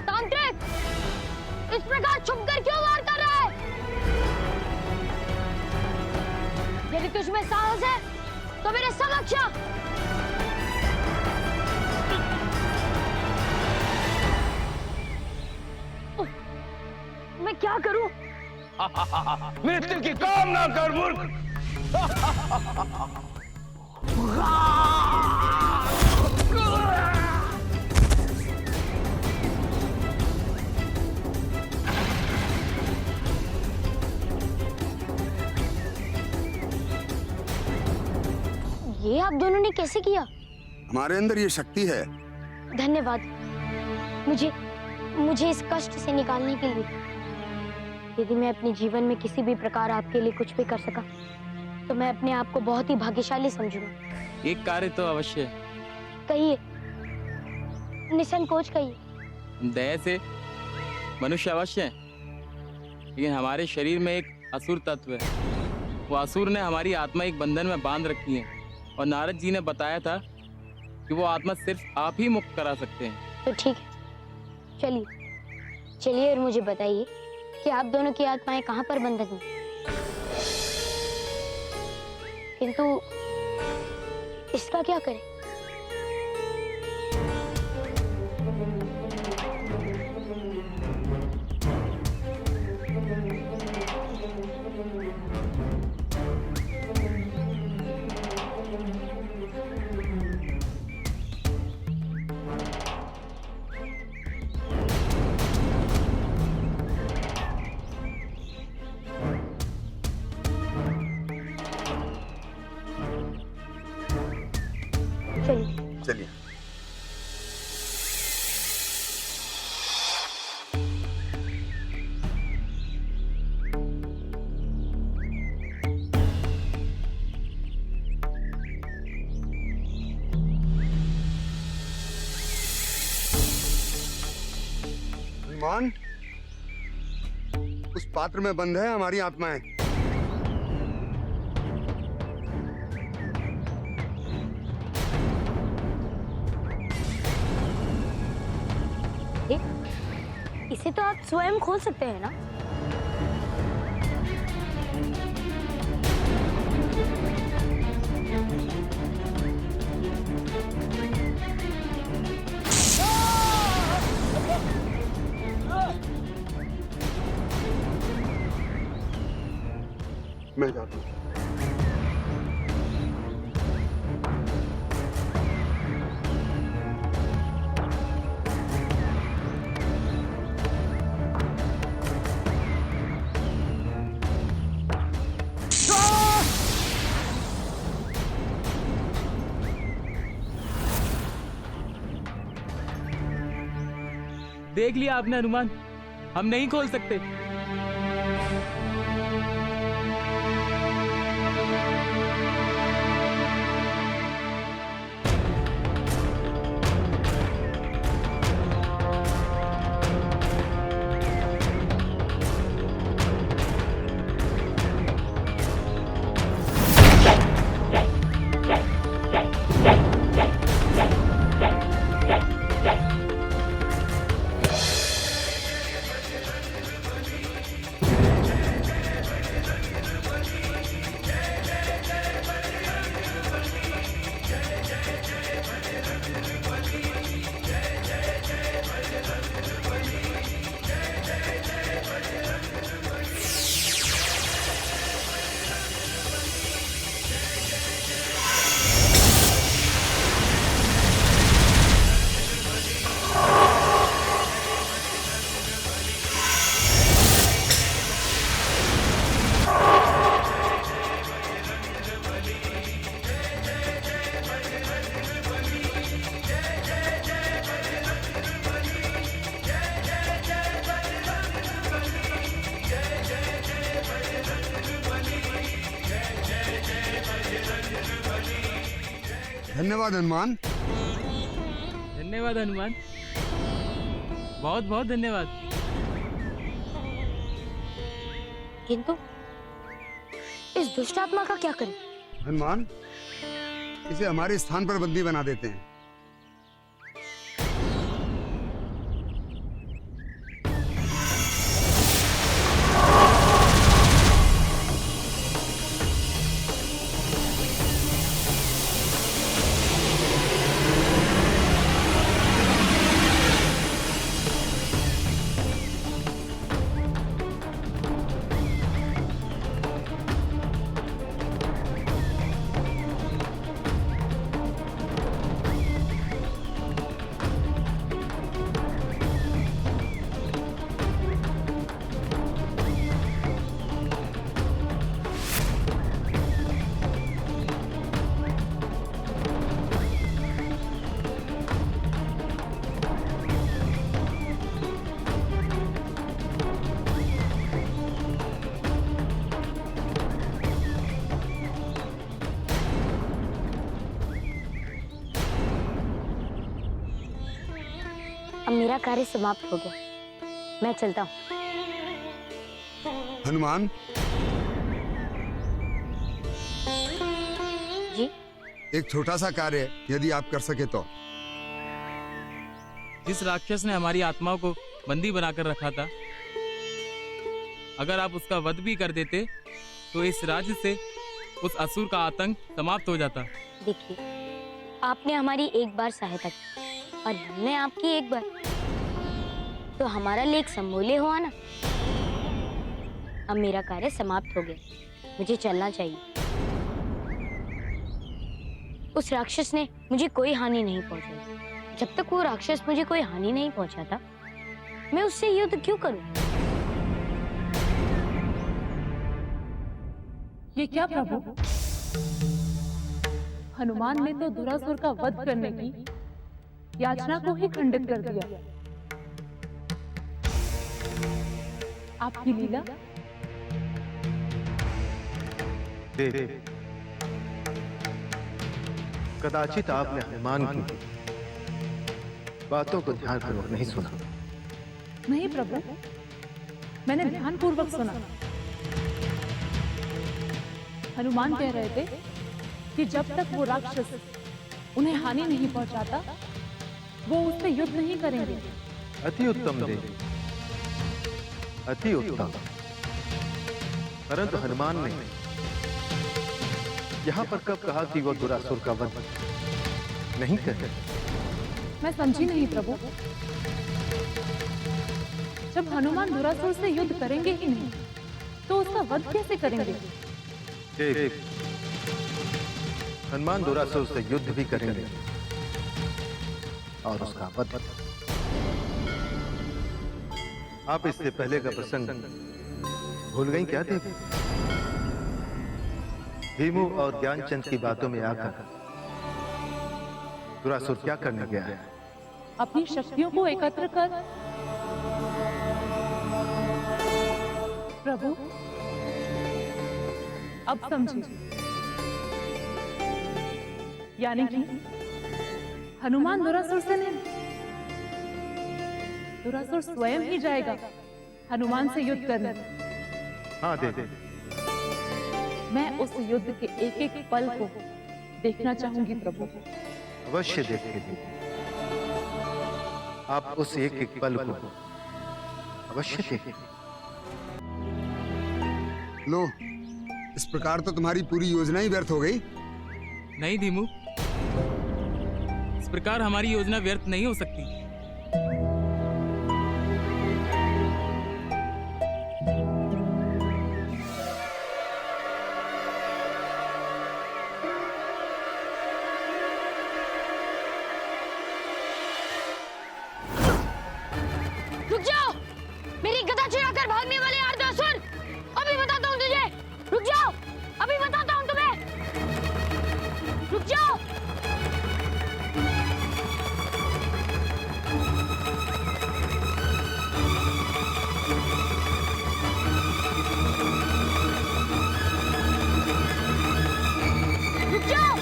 Speaker 5: तांत्रिक, इस प्रकार छुपकर क्यों वार कर रहा है? यदि तुझमें साहस है तो मेरे समक्ष आ। क्या करूं?
Speaker 10: मृत्यु की कामना कर मूर्ख।
Speaker 5: ये आप दोनों ने कैसे किया?
Speaker 11: हमारे अंदर ये शक्ति है।
Speaker 5: धन्यवाद मुझे इस कष्ट से निकालने के लिए। यदि मैं अपने जीवन में किसी भी प्रकार आपके लिए कुछ भी कर सका तो मैं अपने आप को बहुत ही भाग्यशाली समझूंगा।
Speaker 1: एक कार्य तो अवश्य है।
Speaker 5: कहिए, निसंकोच कहिए।
Speaker 1: दया से मनुष्य अवश्य है, लेकिन हमारे शरीर में एक असुर तत्व है। वो असुर ने हमारी आत्मा एक बंधन में बांध रखी है, और नारद जी ने बताया था कि वो आत्मा सिर्फ आप ही मुक्त करा सकते हैं।
Speaker 5: तो ठीक है, चलिए और मुझे बताइए कि आप दोनों की आत्माएं कहाँ पर बंधक हैं? किंतु इसका क्या करें?
Speaker 11: चलिए। हनुमान, उस पात्र में बंद है हमारी आत्माएं।
Speaker 5: इसे तो आप स्वयं खोल सकते हैं ना?
Speaker 11: मैं जाता हूँ।
Speaker 1: देख लिया आपने हनुमान, हम नहीं खोल सकते।
Speaker 11: धन्यवाद हनुमान।
Speaker 1: धन्यवाद हनुमान, बहुत बहुत धन्यवाद।
Speaker 5: किंतु इस दुष्ट आत्मा का क्या करें?
Speaker 11: हनुमान, इसे हमारे स्थान पर बंदी बना देते हैं।
Speaker 5: अब मेरा कार्य समाप्त हो गया, मैं चलता हूँ।
Speaker 11: हनुमान
Speaker 5: जी?
Speaker 11: एक छोटा सा कार्य यदि आप कर सके तो।
Speaker 1: जिस राक्षस ने हमारी आत्माओं को बंदी बनाकर रखा था, अगर आप उसका वध भी कर देते तो इस राज्य से उस असुर का आतंक समाप्त हो जाता।
Speaker 5: देखिए, आपने हमारी एक बार सहायता की और हमने आपकी एक बार, तो हमारा लेख समूल्य हुआ ना। अब मेरा कार्य समाप्त हो गया, मुझे चलना चाहिए। उस राक्षस ने मुझे कोई हानि नहीं पहुंचाई। जब तक वो राक्षस मुझे कोई हानि नहीं पहुंचाता, मैं उससे युद्ध क्यों करूं?
Speaker 2: ये क्या प्रभु? हनुमान ने तो दुरासुर का वध करने की याचना को ही खंडित कर दिया। आपकी लीला?
Speaker 3: देव, कदाचित आपने हनुमान की बातों को ध्यानपूर्वक नहीं सुना।
Speaker 2: नहीं प्रभु, मैंने ध्यानपूर्वक सुना। हनुमान कह रहे थे कि जब तक वो राक्षस उन्हें हानि नहीं पहुंचाता, वो उससे युद्ध नहीं करेंगे।
Speaker 3: अति उत्तम देव, अति उत्तम। परंतु हनुमान ने यहाँ पर कब कहा कि वो दुरासुर का वध नहीं करे?
Speaker 2: मैं समझी नहीं प्रभु। जब हनुमान दुरासुर से युद्ध करेंगे ही नहीं, तो उसका वध कैसे करेंगे?
Speaker 3: देव, हनुमान दुरासुर से युद्ध भी करेंगे और उसका वध। आप इससे पहले का प्रसंग भूल गई क्या देवी? भीमू और ज्ञानचंद की बातों में आकर दुरासुर क्या करने गया है?
Speaker 2: अपनी शक्तियों को एकत्र कर। प्रभु, अब समझिए। यानी कि हनुमान दुरासुर से नहीं, दुरासुर स्वयं ही जाएगा हनुमान से युद्ध करने।
Speaker 3: हाँ देवी,
Speaker 2: मैं उस युद्ध के एक एक पल को देखना चाहूंगी प्रभु।
Speaker 3: अवश्य देखेंगे देवी। आप उस एक एक पल को अवश्य देखेंगे।
Speaker 11: लो, इस प्रकार तो तुम्हारी पूरी योजना ही व्यर्थ हो गई।
Speaker 1: नहीं धीमू, इस प्रकार हमारी योजना व्यर्थ नहीं हो सकती।
Speaker 5: रुक जाओ! मेरी गदा चुराकर भागने वाले अर्धासुर! अभी बताता हूँ तुझे! रुक जाओ! अभी बताता हूँ तुम्हें! रुक जाओ! रुक जाओ!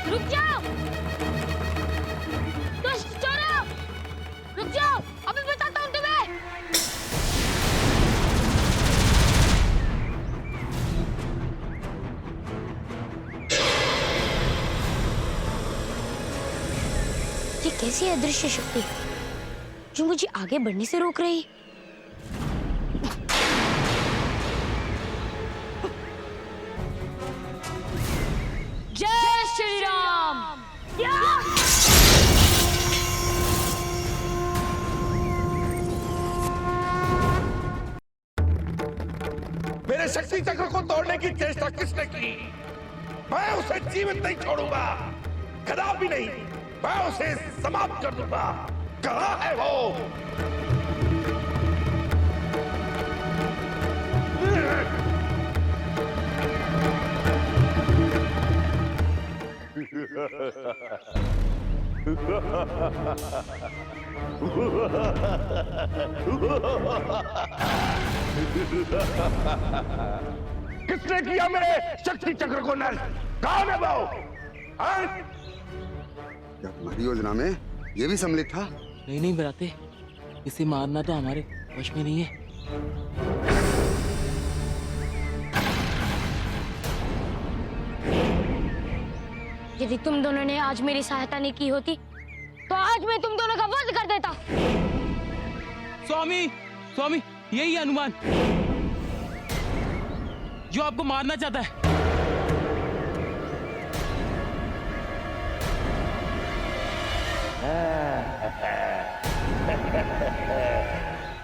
Speaker 5: रुक जाओ! दुष्ट चोरों! रुक जाओ! अभी बताता हूँ तुम्हें! ये कैसी अदृश्य शक्ति है जो मुझे आगे बढ़ने से रोक रही? जय श्री राम!
Speaker 10: मेरे शक्ति चक्र को तोड़ने की चेष्टा किसने की? मैं उसे जीवित नहीं छोड़ूंगा, कदापि नहीं। मैं उसे समाप्त कर दूंगा। कहाँ है वो? किसने किया मेरे शक्ति चक्र को नष्ट? कौन है वो? हाँ?
Speaker 11: क्या तुम्हारी योजना में ये भी सम्मिलित था?
Speaker 1: नहीं नहीं बराते, इसे मारना तो हमारे वश में नहीं है।
Speaker 5: यदि तुम दोनों ने आज मेरी सहायता नहीं की होती तो आज मैं तुम दोनों का वध कर देता।
Speaker 1: स्वामी स्वामी, यही है हनुमान जो आपको मारना चाहता है।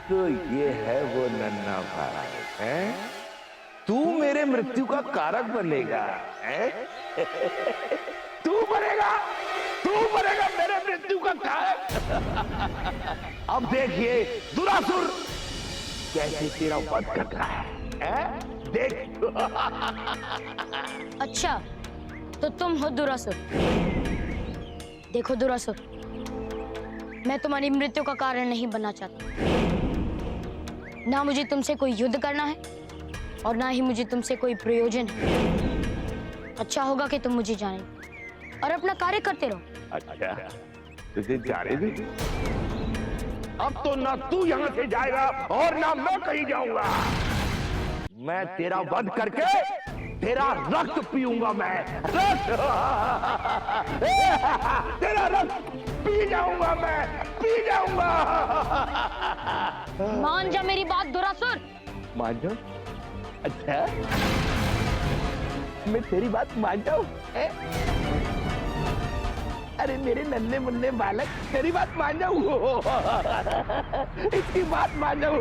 Speaker 10: तो ये है वो नन्हा भाई है? तू मेरे मृत्यु का कारक बनेगा है? तू बनेगा मेरे मृत्यु का कारक। अब देखिए दुरासुर कैसे तेरा वध कर रहा है? देख।
Speaker 5: अच्छा तो तुम हो दुरासुर। देखो दुरासुर, मैं तुम्हारी मृत्यु का कारण नहीं बनना चाहता। ना मुझे तुमसे कोई युद्ध करना है और ना ही मुझे तुमसे कोई प्रयोजन है। अच्छा होगा कि तुम मुझे जाने और अपना कार्य करते रहो।
Speaker 10: अच्छा, तुझे जाने दे। अब तो ना तू यहाँ से जाएगा और ना मैं कहीं जाऊंगा। मैं तेरा वध करके तेरा रक्त पीऊंगा। मैं रक्त तेरा रक्त पी जाऊंगा। मैं पी जाऊंगा।
Speaker 5: मान जा मेरी बात दुरासुर।
Speaker 10: मान जाओ? अच्छा, मैं तेरी बात मान जाऊं? अरे मेरे नन्हे मुन्ने बालक, तेरी बात मान जाऊं? इसकी बात मान जाऊं?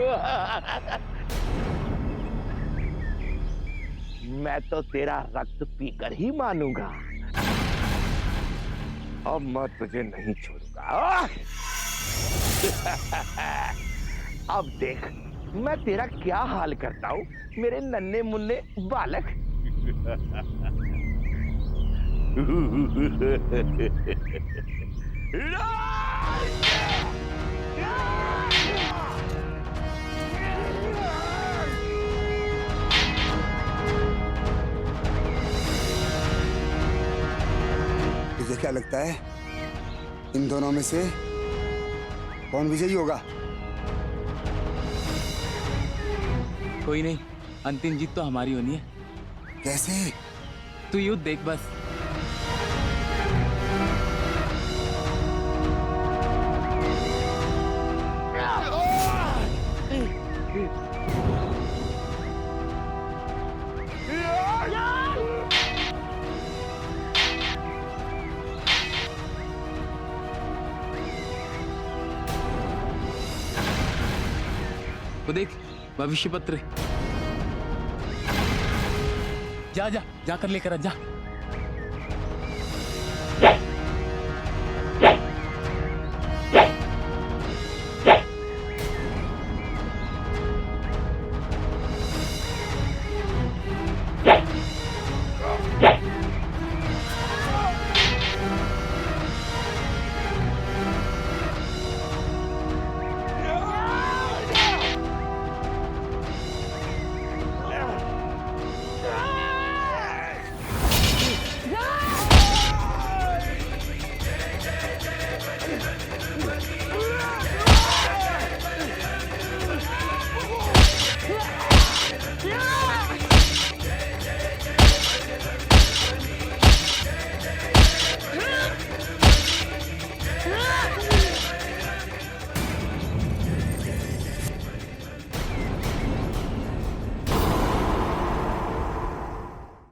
Speaker 10: मैं तो तेरा रक्त पीकर ही मानूंगा। अब मैं तुझे नहीं छोड़ूंगा। अब देख मैं तेरा क्या हाल करता हूँ मेरे नन्हे मुन्ने बालक।
Speaker 11: तुझे क्या लगता है इन दोनों में से कौन विजयी होगा?
Speaker 1: कोई नहीं, अंतिम जीत तो हमारी होनी है।
Speaker 11: कैसे?
Speaker 1: तू युद्ध देख बस। वो देख भविष्य पत्र। जा जा जाकर लेकर आ जा।